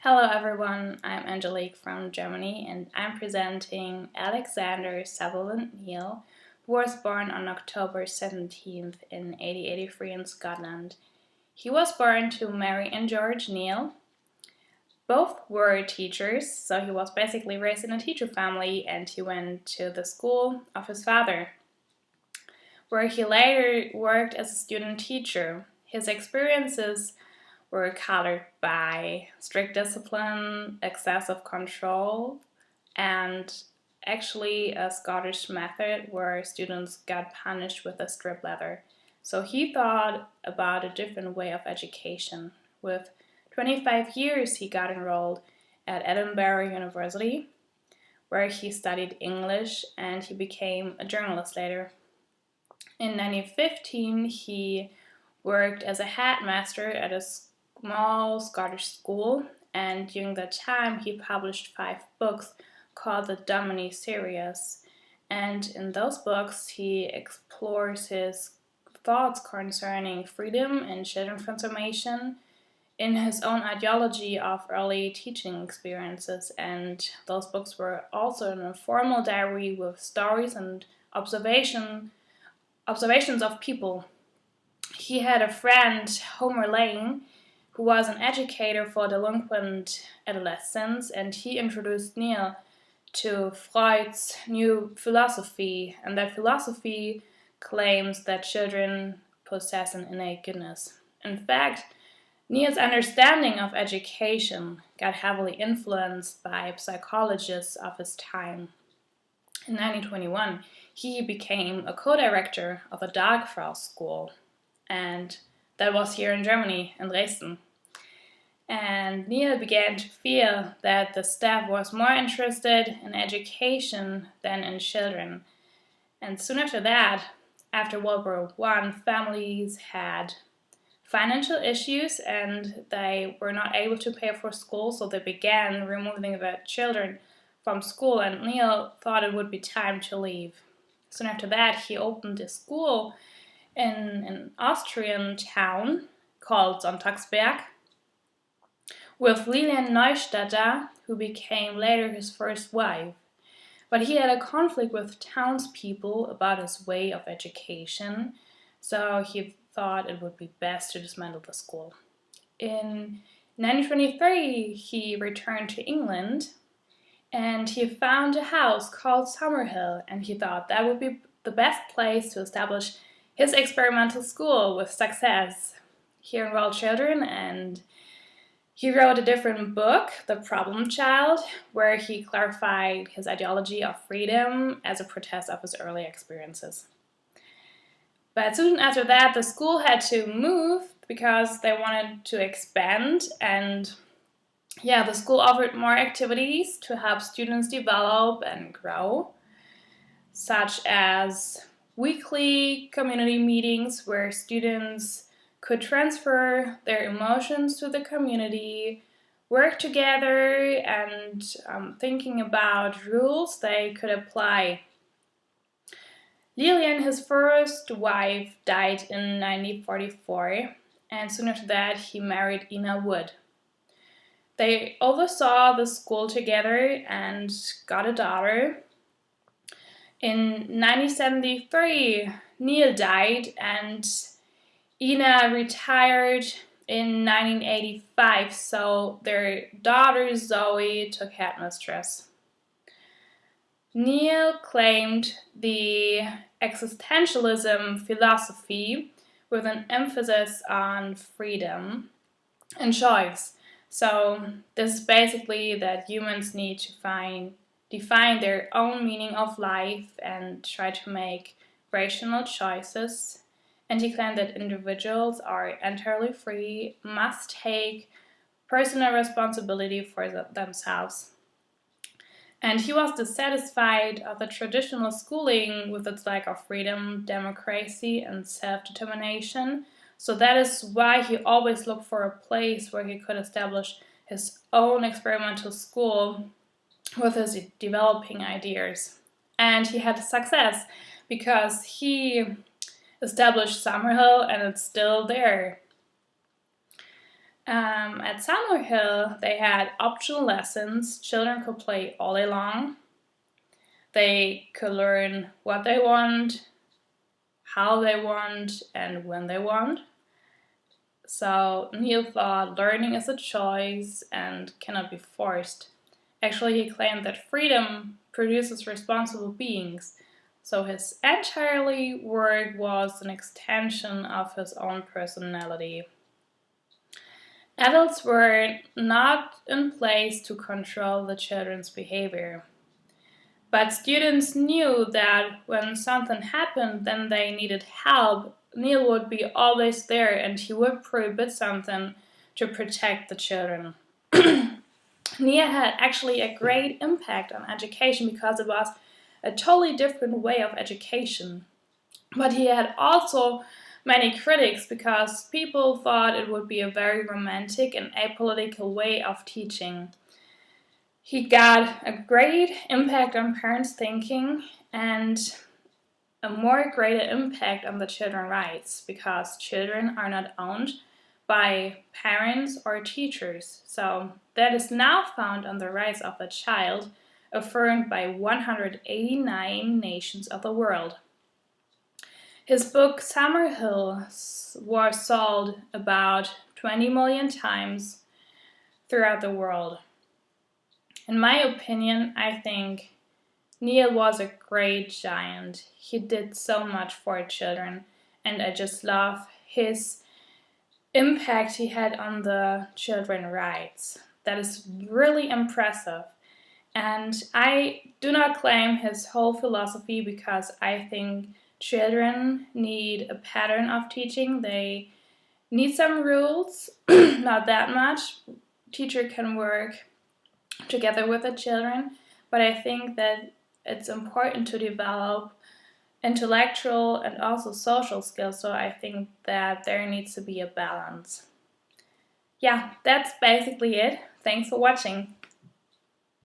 Hello everyone, I'm Angelique from Germany and I'm presenting Alexander Sutherland Neill, who was born on October 17th in 1883 in Scotland. He was born to Mary and George Neill. Both were teachers, so he was basically raised in a teacher family and he went to the school of his father, where he later worked as a student teacher. His experiences were colored by strict discipline, excessive control, and actually a Scottish method where students got punished with a strip leather. So he thought about a different way of education. With 25 years, he got enrolled at Edinburgh University, where he studied English and he became a journalist later. In 1915, he worked as a headmaster at a small Scottish school, and during that time he published 5 books called the Domini series. And in those books he explores his thoughts concerning freedom and children's transformation in his own ideology of early teaching experiences. And those books were also an informal diary with stories and observations of people. He had a friend, Homer Lane, who was an educator for delinquent adolescents, and he introduced Neill to Freud's new philosophy, and that philosophy claims that children possess an innate goodness. In fact, Neill's understanding of education got heavily influenced by psychologists of his time. In 1921, he became a co-director of a Dagfrau school, and that was here in Germany, in Dresden. And Neill began to feel that the staff was more interested in education than in children. And soon after that, after World War I, families had financial issues and they were not able to pay for school, so they began removing their children from school, and Neill thought it would be time to leave. Soon after that, he opened a school in an Austrian town called Sonntagsberg with Lilian Neustädter, who became later his first wife. But he had a conflict with townspeople about his way of education, so he thought it would be best to dismantle the school. In 1923, he returned to England and he found a house called Summerhill, and he thought that would be the best place to establish his experimental school with success. He enrolled children and he wrote a different book, The Problem Child, where he clarified his ideology of freedom as a protest of his early experiences. But soon after that, the school had to move because they wanted to expand, and the school offered more activities to help students develop and grow, such as weekly community meetings where students could transfer their emotions to the community, work together, and thinking about rules they could apply. Lilian, his first wife, died in 1944, and soon after that he married Ina Wood. They oversaw the school together and got a daughter. In 1973, Neill died and Ina retired in 1985, so their daughter Zoe took headmistress. Neill claimed the existentialism philosophy with an emphasis on freedom and choice. So this is basically that humans need to define their own meaning of life and try to make rational choices. And he claimed that individuals are entirely free, must take personal responsibility for themselves. And he was dissatisfied of the traditional schooling with its lack of freedom, democracy, and self-determination. So that is why he always looked for a place where he could establish his own experimental school with his developing ideas. And he had success because he established Summerhill and it's still there. At Summerhill, they had optional lessons. Children could play all day long. They could learn what they want, how they want, and when they want. So Neill thought learning is a choice and cannot be forced. Actually, he claimed that freedom produces responsible beings, so his entire work was an extension of his own personality. Adults were not in place to control the children's behavior. But students knew that when something happened, then they needed help, Neill would be always there and he would prohibit something to protect the children. Neill had actually a great impact on education because it was a totally different way of education. But he had also many critics because people thought it would be a very romantic and apolitical way of teaching. He got a great impact on parents' thinking and a more greater impact on the children's rights because children are not owned by parents or teachers. So that is now found on the rights of a child affirmed by 189 nations of the world. His book Summerhill was sold about 20 million times throughout the world. In my opinion, I think Neill was a great giant. He did so much for children, and I just love his impact he had on the children's rights. That is really impressive. And I do not claim his whole philosophy because I think children need a pattern of teaching. They need some rules, not that much. Teacher can work together with the children, but I think that it's important to develop intellectual and also social skills, so I think that there needs to be a balance. Yeah, that's basically it. Thanks for watching.